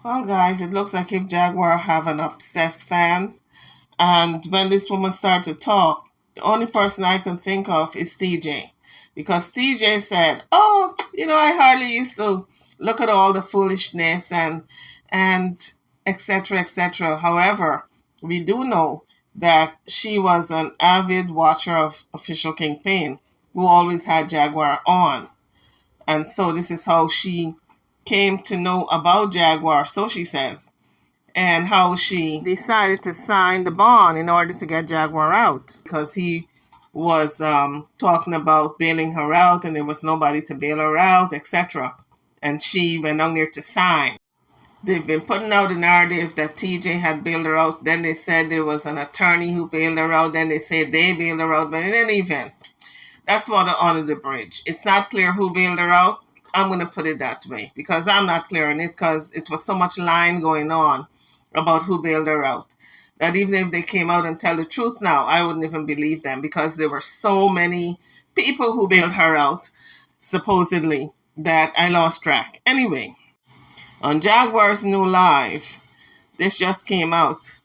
Well, guys, it looks like if Jaguar have an obsessed fan. And when this woman started to talk, the only person I can think of is TJ. Because TJ said, "Oh, I hardly used to look at all the foolishness and etc. etc." However, we do know that she was an avid watcher of Official Kingpin, who always had Jaguar on. And so this is how she came to know about Jaguar, so she says, and how she decided to sign the bond in order to get Jaguar out because he was talking about bailing her out and there was nobody to bail her out, etc. And she went down there to sign. They've been putting out a narrative that TJ had bailed her out. Then they said there was an attorney who bailed her out. Then they said they bailed her out. But in any event, that's water under the bridge. It's not clear who bailed her out. I'm going to put it that way because I'm not clear on it because it was so much lying going on about who bailed her out that even if they came out and tell the truth now, I wouldn't even believe them because there were so many people who bailed her out, supposedly, that I lost track. Anyway, on Jaguar's new live, this just came out.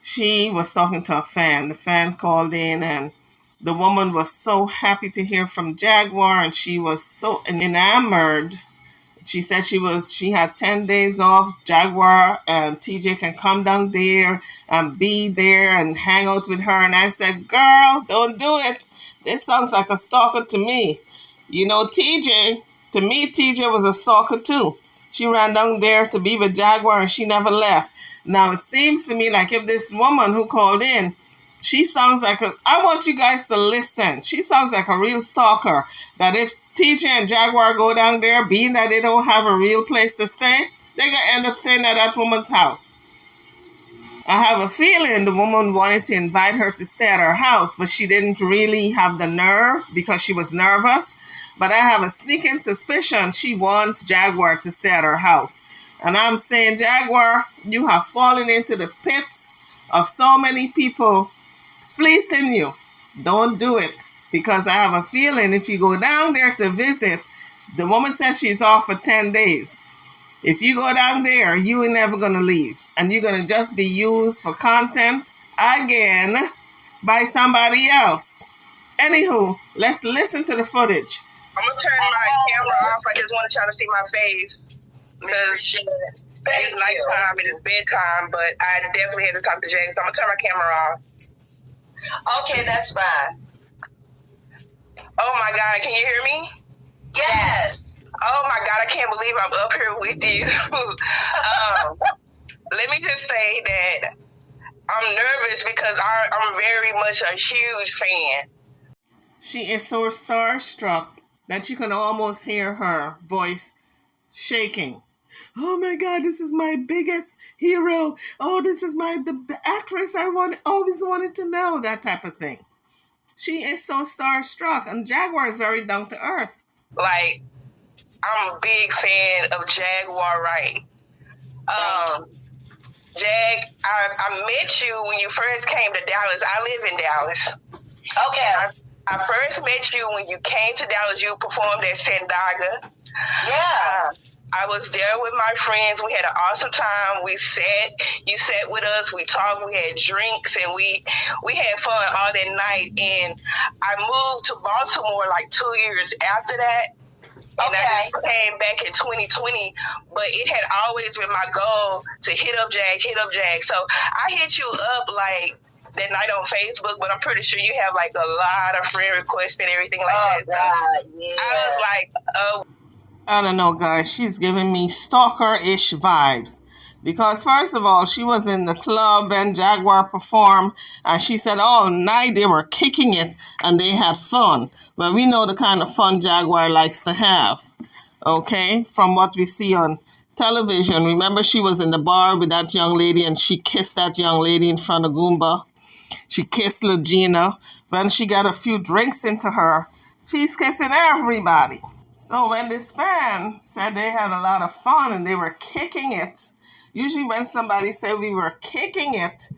She was talking to a fan. The fan called in and the woman was so happy to hear from Jaguar and she was so enamored. She said she had 10 days off. Jaguar and TJ can come down there and be there and hang out with her. And I said, girl, don't do it. This sounds like a stalker to me. To me, TJ was a stalker too. She ran down there to be with Jaguar and she never left. Now, it seems to me like if this woman who called in, she sounds like I want you guys to listen. She sounds like a real stalker. That if TJ and Jaguar go down there, being that they don't have a real place to stay, they're going to end up staying at that woman's house. I have a feeling the woman wanted to invite her to stay at her house, but she didn't really have the nerve because she was nervous. But I have a sneaking suspicion she wants Jaguar to stay at her house. And I'm saying, Jaguar, you have fallen into the pits of so many people fleecing you. Don't do it. Because I have a feeling if you go down there to visit, the woman says she's off for 10 days. If you go down there, you ain't never going to leave. And you're going to just be used for content again by somebody else. Anywho, let's listen to the footage. I'm going to turn my camera off. I just want to try to see my face. Because it's nighttime and it's bedtime, but I definitely had to talk to Jay, so I'm going to turn my camera off. Okay, that's fine. Oh my God, can you hear me? Yes. Oh my God, I can't believe I'm up here with you. Let me just say that I'm nervous because I'm very much a huge fan. She is so starstruck that you can almost hear her voice shaking. Oh my God, this is my biggest hero. Oh, this is the actress I always wanted to know, that type of thing. She is so starstruck, and Jaguar is very down to earth. Like, I'm a big fan of Jaguar Wright. Jag, I met you when you first came to Dallas. I live in Dallas. Okay. I first met you when you came to Dallas. You performed at Sandaga. Yeah. I was there with my friends. We had an awesome time. You sat with us, we talked, we had drinks, and we had fun all that night. And I moved to Baltimore like 2 years after that. And I just came back in 2020, but it had always been my goal to hit up Jag. So I hit you up like that night on Facebook, but I'm pretty sure you have like a lot of friend requests and everything like that. God, yeah. I was like, oh. I don't know, guys. She's giving me stalker-ish vibes. Because first of all, she was in the club and Jaguar performed, and she said all night they were kicking it and they had fun. Well, we know the kind of fun Jaguar likes to have, okay, from what we see on television. Remember, she was in the bar with that young lady and she kissed that young lady in front of Goomba. She kissed Legina. When she got a few drinks into her, she's kissing everybody. So when this fan said they had a lot of fun and they were kicking it, usually when somebody said we were kicking it,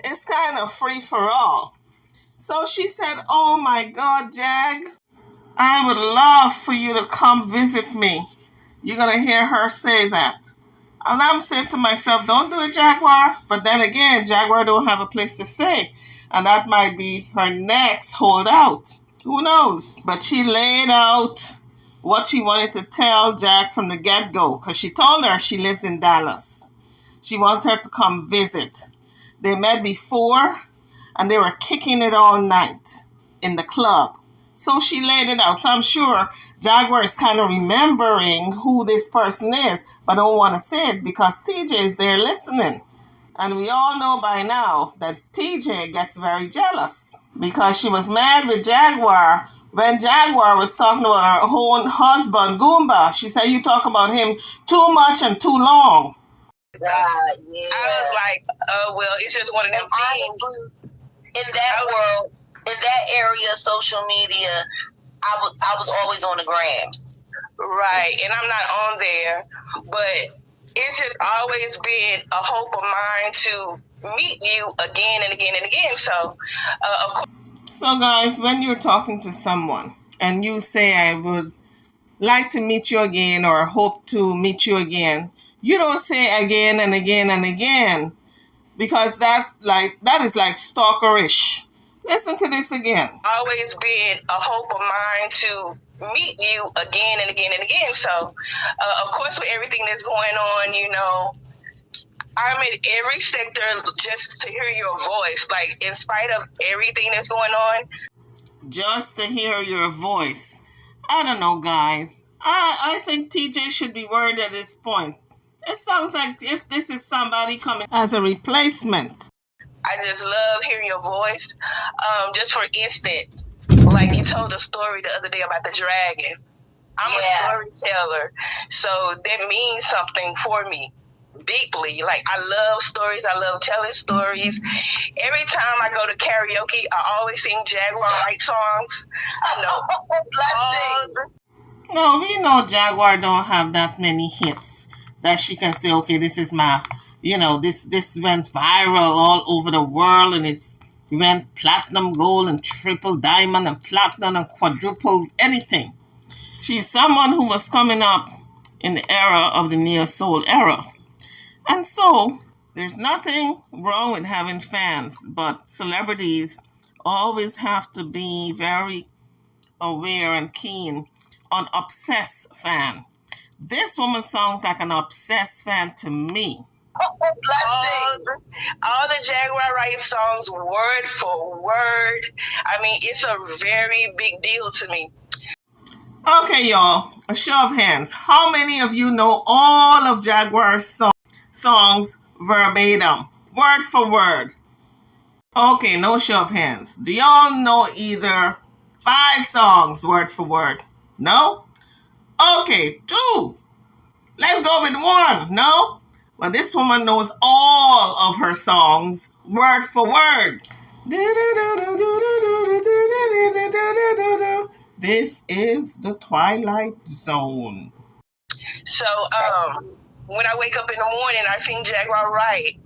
it's kind of free for all. So she said, oh my God, Jag, I would love for you to come visit me. You're going to hear her say that. And I'm saying to myself, don't do it, Jaguar. But then again, Jaguar don't have a place to stay. And that might be her next holdout. Who knows? But she laid out what she wanted to tell Jack from the get-go. Because she told her she lives in Dallas. She wants her to come visit. They met before, and they were kicking it all night in the club. So she laid it out. So I'm sure Jaguar is kind of remembering who this person is, but don't want to say it because TJ is there listening. And we all know by now that TJ gets very jealous because she was mad with Jaguar when Jaguar was talking about her own husband, Goomba. She said, you talk about him too much and too long. Right, yeah. I was like, well, it's just one of them things. Honestly, in that world, in that area of social media, I was always on the gram. Right, and I'm not on there, but it's just always been a hope of mine to meet you again and again and again. So, of course. So, guys, when you're talking to someone and you say, I would like to meet you again or hope to meet you again, you don't say again and again and again because that is like stalkerish. Listen to this again. Always been a hope of mine to meet you again and again and again. So, of course, with everything that's going on, you know, I'm in every sector just to hear your voice. Like, in spite of everything that's going on. Just to hear your voice. I don't know, guys. I think TJ should be worried at this point. It sounds like if this is somebody coming as a replacement. I just love hearing your voice. Just for instance, like you told a story the other day about the dragon. I'm a storyteller, so that means something for me deeply. Like, I love stories. I love telling stories. Every time I go to karaoke, I always sing Jaguar Wright songs. I know. No, we know Jaguar don't have that many hits that she can say, okay, this is my, you know, this went viral all over the world and it went platinum, gold, and triple diamond, and platinum, and quadruple anything. She's someone who was coming up in the era of the neo soul era. And so, there's nothing wrong with having fans, but celebrities always have to be very aware and keen on obsessed fan. This woman sounds like an obsessed fan to me. All the Jaguar Wright songs, word for word. I mean, it's a very big deal to me. Okay, y'all, a show of hands. How many of you know all of Jaguar's songs verbatim, word for word? Okay, no show of hands. Do y'all know either 5 songs word for word? No? Okay, 2. Let's go with 1. No? Well, this woman knows all of her songs word for word. This is the Twilight Zone. So, when I wake up in the morning, I sing Jaguar Wright.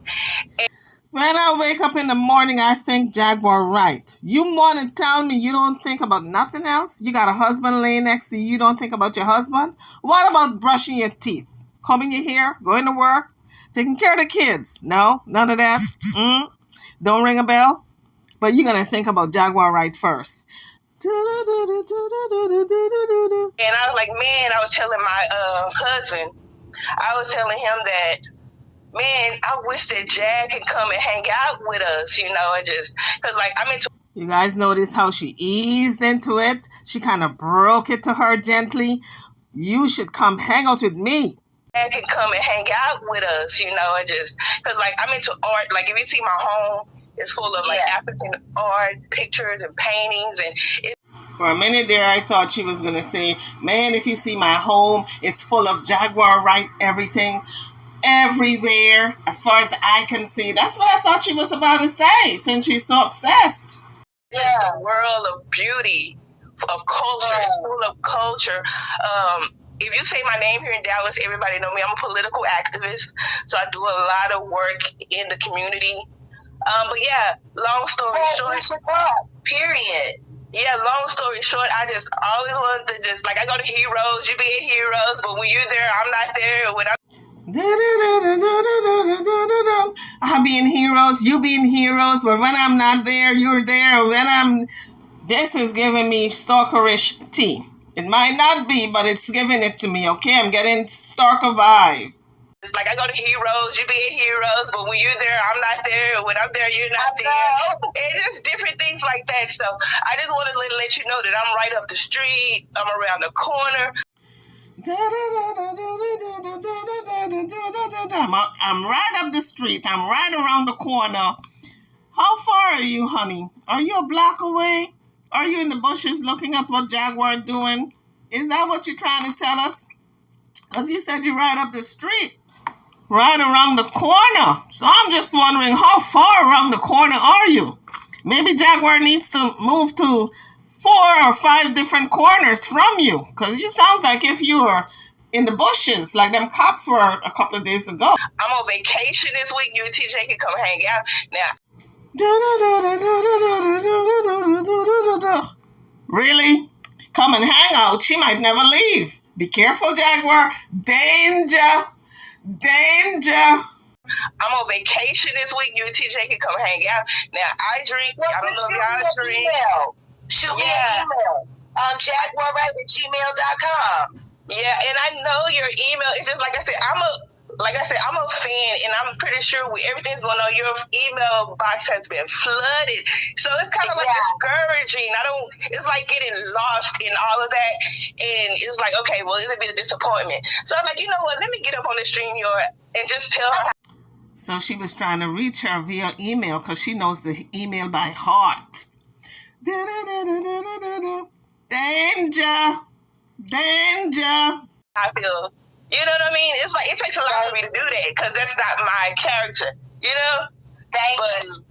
When I wake up in the morning, I think Jaguar Wright. You want to tell me you don't think about nothing else? You got a husband laying next to you, you don't think about your husband? What about brushing your teeth? Combing your hair? Going to work? Taking care of the kids? No? None of that? Don't ring a bell? But you're going to think about Jaguar Wright first. And I was like, man, I was telling my husband, I was telling him that, man, I wish that Jag could come and hang out with us, you know, and just, because, like, I'm into... You guys notice how she eased into it? She kind of broke it to her gently. You should come hang out with me. Jag can come and hang out with us, you know, and just, because, like, I'm into art. Like, if you see my home, it's full of, like, African art, pictures and paintings, and it's... For a minute there, I thought she was going to say, man, if you see my home, it's full of Jaguar Wright everything. Everywhere, as far as the eye can see. That's what I thought she was about to say, since she's so obsessed. Yeah, the world of beauty, of culture. It's full of culture. If you say my name here in Dallas, everybody know me. I'm a political activist, so I do a lot of work in the community. But yeah, long story short. Period. Yeah, long story short, I just always wanted to just, like, I go to Heroes, you be at Heroes, but when you're there, I'm not there. I'm being heroes, you being heroes, but when I'm not there, you're there. And when I'm, this is giving me stalkerish tea. It might not be, but it's giving it to me. Okay, I'm getting stalker vibe. It's like I go to heroes, you be in heroes, but when you're there, I'm not there. When I'm there, you're not there. And just different things like that. So I just want to let you know that I'm right up the street. I'm around the corner. I'm right up the street. I'm right around the corner. How far are you, honey? Are you a block away? Are you in the bushes looking at what Jaguar doing? Is that what you're trying to tell us? Because you said you're right up the street. Right around the corner. So I'm just wondering, how far around the corner are you? Maybe Jaguar needs to move to 4 or 5 different corners from you. Because you sounds like if you were in the bushes, like them cops were a couple of days ago. I'm on vacation this week. You and TJ can come hang out. Now, really? Come and hang out. She might never leave. Be careful, Jaguar. Danger. Danger. I'm on vacation this week. You and TJ can come hang out. Now, I drink. Well, I don't know if y'all drink. Shoot me an email. Jaguar@gmail.com. Yeah, and I know your email. It's just like I said, I'm a fan, and I'm pretty sure everything's going on. Your email box has been flooded, so it's kind of like discouraging. It's like getting lost in all of that, and it's like, okay, well, it'll be a disappointment. So I'm like, you know what? Let me get up on the StreamYard and just tell her. So she was trying to reach her via email because she knows the email by heart. Danger. Danger. I feel, you know what I mean? It's like, it takes a lot for me to do that because that's not my character, you know? Thank you.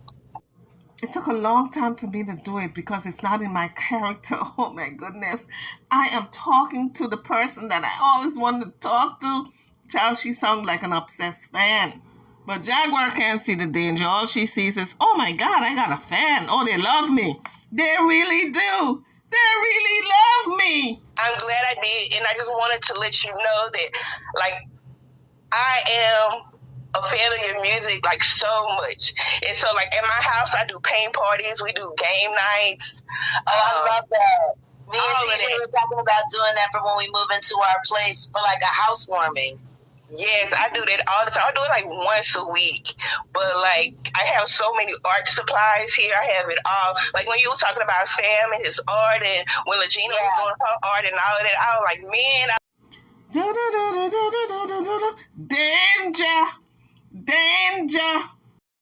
It took a long time for me to do it because it's not in my character. Oh my goodness. I am talking to the person that I always wanted to talk to. Child, she sounds like an obsessed fan. But Jaguar can't see the danger. All she sees is, oh my God, I got a fan. Oh, they love me. They really do. They really love me. I'm glad I did, and I just wanted to let you know that, like, I am a fan of your music, like, so much. And so, like, at my house, I do paint parties. We do game nights. I love that. Me and TJ were talking about doing that for when we move into our place for, like, a housewarming. Yes, I do that all the time. I do it like once a week. But like, I have so many art supplies here. I have it all. Like when you were talking about Sam and his art, and when Legina was doing her art and all of that, I was like, man. Danger. Danger.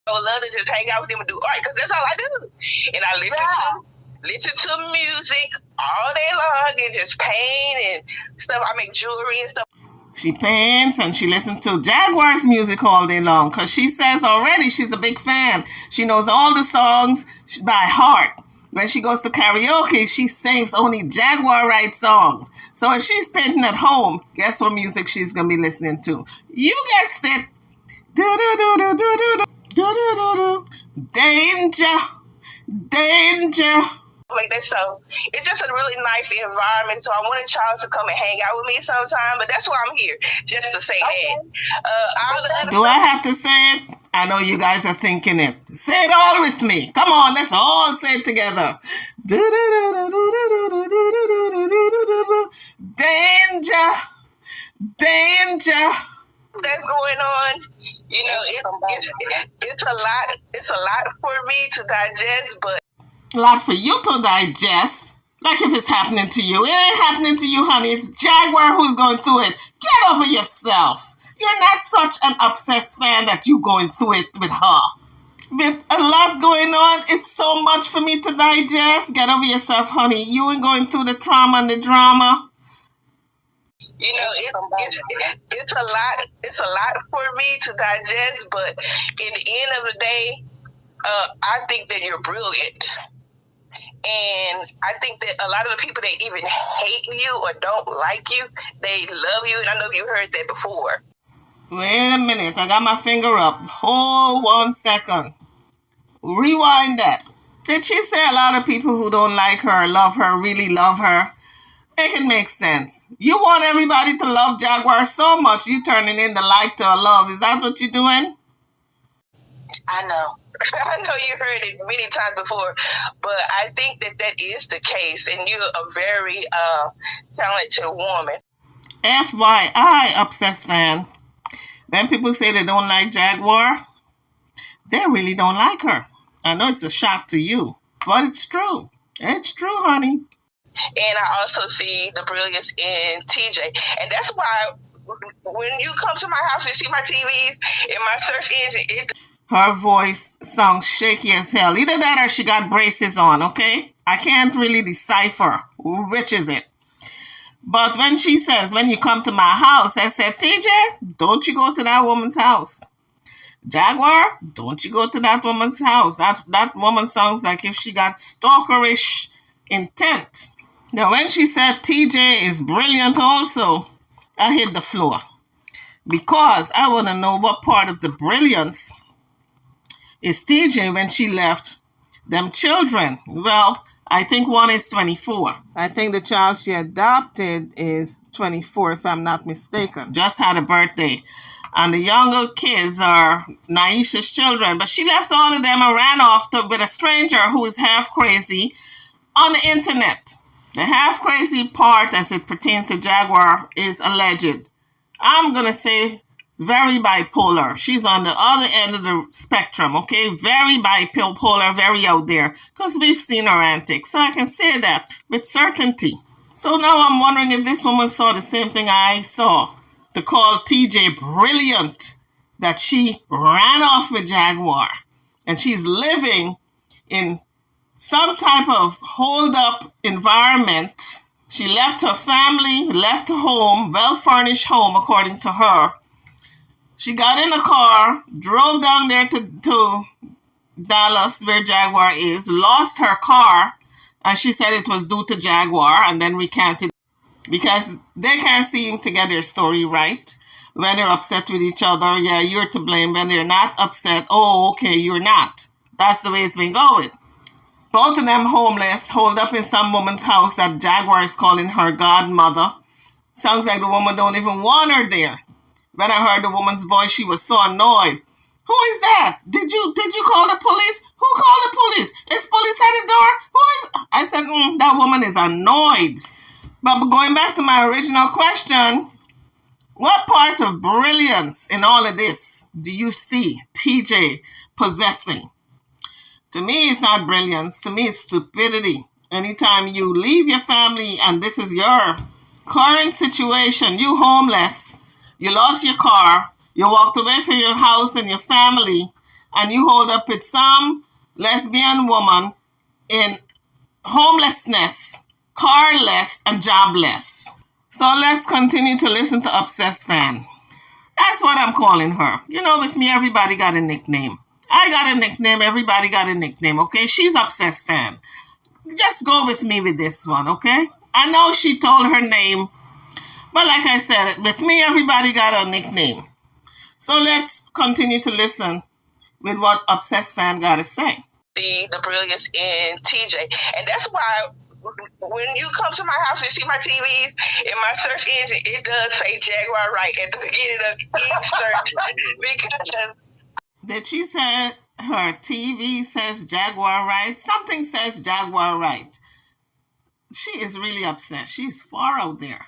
I would love to just hang out with them and do art because that's all I do. And I listen to music all day long and just paint and stuff. I make jewelry and stuff. She paints and she listens to Jaguar's music all day long because she says already she's a big fan. She knows all the songs by heart. When she goes to karaoke, she sings only Jaguar right songs. So if she's painting at home, guess what music she's going to be listening to? You guessed it. Danger. Danger. Like that, so it's just a really nice environment. So I wanted y'all to come and hang out with me sometime, but that's why I'm here, just to say that. Do I have to say it? I know you guys are thinking it. Say it all with me. Come on, let's all say it together. Danger, danger. That's going on. You know, it's a lot. It's a lot for me to digest, but. A lot for you to digest. Like if it's happening to you. It ain't happening to you, honey. It's Jaguar who's going through it. Get over yourself. You're not such an obsessed fan that you going through it with her. With a lot going on, it's so much for me to digest. Get over yourself, honey. You ain't going through the trauma and the drama. You know, it's a lot. It's a lot for me to digest, but in the end of the day, I think that you're brilliant. And I think that a lot of the people that even hate you or don't like you, they love you. And I know you heard that before. Wait a minute. I got my finger up. Hold 1 second. Rewind that. Did she say a lot of people who don't like her, love her, really love her? Make it make sense. You want everybody to love Jaguar so much, you turning in the like to a love. Is that what you're doing? I know. I know you heard it many times before, but I think that is the case, and you're a very talented woman. FYI, obsessed fan. When people say they don't like Jaguar, they really don't like her. I know it's a shock to you, but it's true. It's true, honey. And I also see the brilliance in TJ, and that's why when you come to my house and see my TVs in my search engine, her voice sounds shaky as hell. Either that or she got braces on, okay? I can't really decipher which is it. But when she says, when you come to my house, I said, TJ, don't you go to that woman's house. Jaguar, don't you go to that woman's house. That woman sounds like if she got stalkerish intent. Now, when she said TJ is brilliant also, I hit the floor. Because I want to know what part of the brilliance is TJ when she left them children. Well, I think one is 24. I think the child she adopted is 24, if I'm not mistaken. Just had a birthday. And the younger kids are Naisha's children. But she left all of them and ran off with a stranger who is half crazy on the internet. The half crazy part as it pertains to Jaguar is alleged. I'm going to say very bipolar. She's on the other end of the spectrum, okay? Very bipolar, very out there. Because we've seen her antics. So I can say that with certainty. So now I'm wondering if this woman saw the same thing I saw. To call TJ brilliant. That she ran off with Jaguar. And she's living in some type of hold-up environment. She left her family, left her home, well-furnished home according to her. She got in a car, drove down there to Dallas where Jaguar is, lost her car, and she said it was due to Jaguar and then recanted because they can't seem to get their story right. When they're upset with each other, yeah, you're to blame. When they're not upset, oh, okay, you're not. That's the way it's been going. Both of them homeless, holed up in some woman's house that Jaguar is calling her godmother. Sounds like the woman don't even want her there. When I heard the woman's voice, she was so annoyed. Who is that? Did you call the police? Who called the police? Is police at the door? Who is? I said, that woman is annoyed. But going back to my original question, what part of brilliance in all of this do you see TJ possessing? To me, it's not brilliance. To me, it's stupidity. Anytime you leave your family and this is your current situation, you homeless, you lost your car, you walked away from your house and your family, and you hold up with some lesbian woman in homelessness, carless, and jobless. So let's continue to listen to Obsessed Fan. That's what I'm calling her. You know, with me, everybody got a nickname. I got a nickname. Everybody got a nickname, okay? She's Obsessed Fan. Just go with me with this one, okay? I know she told her name, but like I said, with me, everybody got a nickname. So let's continue to listen with what Obsessed Fan got to say. The brilliance in TJ. And that's why when you come to my house and see my TVs, in my search engine, it does say Jaguar right at the beginning of each search. Because did she say her TV says Jaguar right? Something says Jaguar right. She is really upset. She's far out there.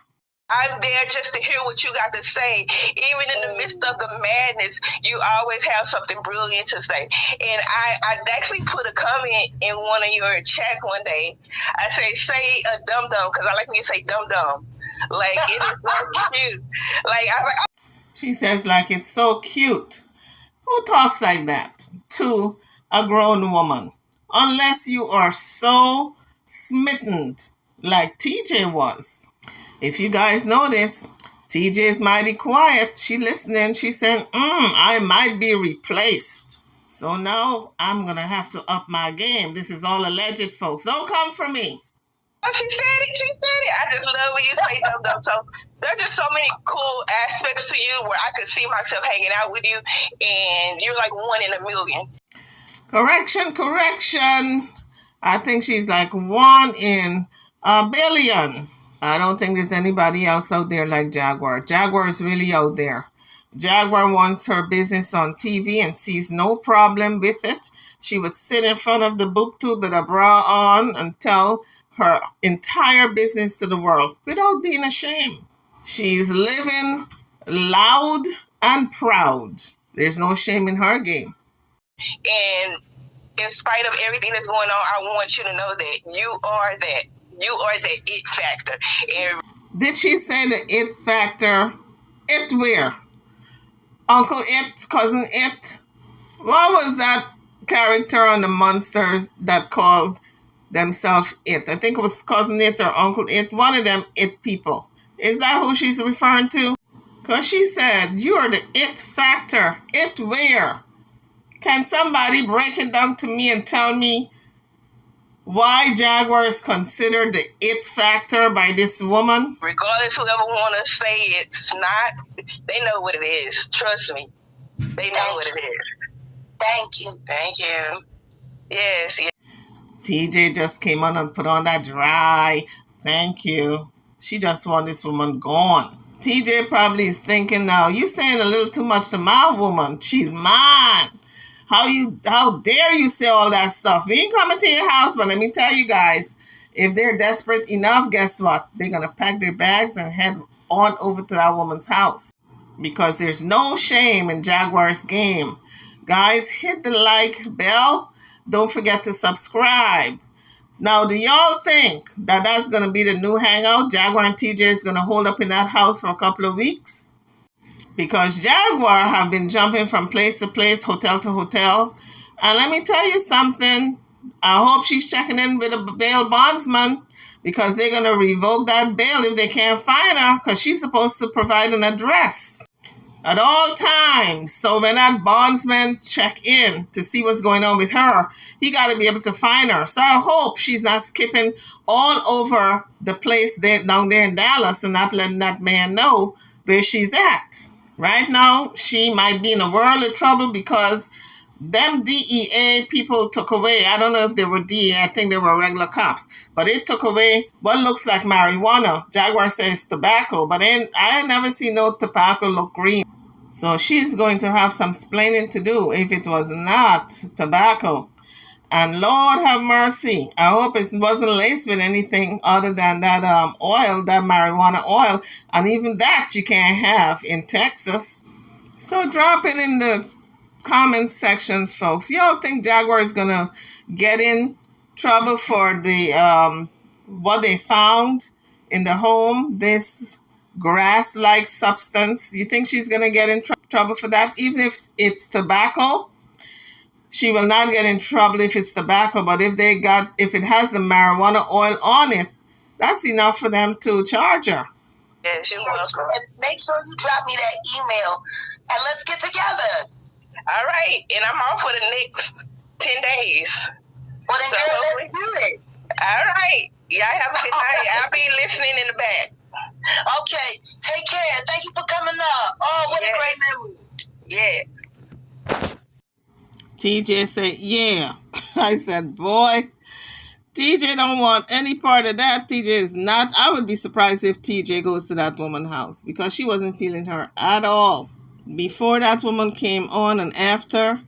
I'm there just to hear what you got to say. Even in the midst of the madness, you always have something brilliant to say. And I actually put a comment in one of your chats one day. I say a dum-dum, because I like when you say dum-dum. Like, it is so cute. Like, I was like, oh. She says, like, it's so cute. Who talks like that to a grown woman? Unless you are so smitten like TJ was. If you guys notice, TJ is mighty quiet. She listening. She said, I might be replaced. So now I'm going to have to up my game. This is all alleged, folks. Don't come for me. Oh, she said it. I just love when you say dum-dum. So there's just so many cool aspects to you where I could see myself hanging out with you, and you're like one in a million. Correction. I think she's like one in a billion. I don't think there's anybody else out there like Jaguar. Jaguar is really out there. Jaguar wants her business on TV and sees no problem with it. She would sit in front of the boob tube with a bra on and tell her entire business to the world without being ashamed. She's living loud and proud. There's no shame in her game. And in spite of everything that's going on, I want you to know that you are that. You are the it factor. And did she say the it factor? It where? Uncle It, Cousin It? What was that character on the Monsters that called themselves It? I think it was Cousin It or Uncle It. One of them It people. Is that who she's referring to? Because she said, you are the it factor. It where? Can somebody break it down to me and tell me why Jaguar is considered the it factor by this woman? Regardless whoever want to say it's not, they know what it is. Trust me. They know what it is. Thank you. Thank you. Yes. TJ just came on and put on that dry thank you. She just want this woman gone. TJ probably is thinking now, you saying a little too much to my woman. She's mine. How dare you say all that stuff? We ain't coming to your house, but let me tell you guys, if they're desperate enough, guess what? They're gonna pack their bags and head on over to that woman's house. Because there's no shame in Jaguar's game. Guys, hit the like bell. Don't forget to subscribe. Now, do y'all think that that's going to be the new hangout? Jaguar and TJ is going to hold up in that house for a couple of weeks? Because Jaguar have been jumping from place to place, hotel to hotel. And let me tell you something. I hope she's checking in with a bail bondsman, because they're going to revoke that bail if they can't find her, because she's supposed to provide an address at all times. So when that bondsman check in to see what's going on with her, he got to be able to find her. So I hope she's not skipping all over the place down there in Dallas and not letting that man know where she's at. Right now, she might be in a world of trouble because them DEA people took away, I don't know if they were DEA, I think they were regular cops, but it took away what looks like marijuana. Jaguar says tobacco, but I never see no tobacco look green. So she's going to have some explaining to do if it was not tobacco. And Lord have mercy, I hope it wasn't laced with anything other than that oil, that marijuana oil. And even that you can't have in Texas. So drop it in the comment section, folks. Y'all think Jaguar is going to get in trouble for the what they found in the home, this grass-like substance? You think she's going to get in trouble for that? Even if it's tobacco, she will not get in trouble if it's tobacco. But if it has the marijuana oil on it, that's enough for them to charge her. Yes, you're welcome. Make sure you drop me that email and let's get together. All right, and I'm off for the next 10 days. Well, then, girl, let's do it. All right. Y'all have a good night. I'll be listening in the back. Okay, take care. Thank you for coming up. Oh, what a great memory. Yeah. TJ said, yeah. I said, boy, TJ don't want any part of that. TJ is not. I would be surprised if TJ goes to that woman's house, because she wasn't feeling her at all. Before that woman came on and after,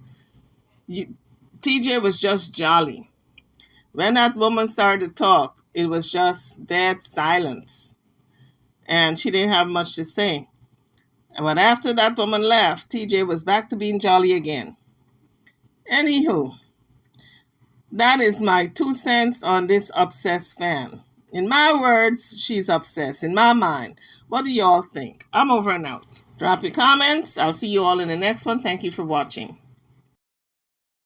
TJ was just jolly. When that woman started to talk, it was just dead silence. And she didn't have much to say. But after that woman left, TJ was back to being jolly again. Anywho, that is my 2 cents on this obsessed fan. In my words, she's obsessed. In my mind, what do y'all think? I'm over and out. Drop your comments. I'll see you all in the next one. Thank you for watching.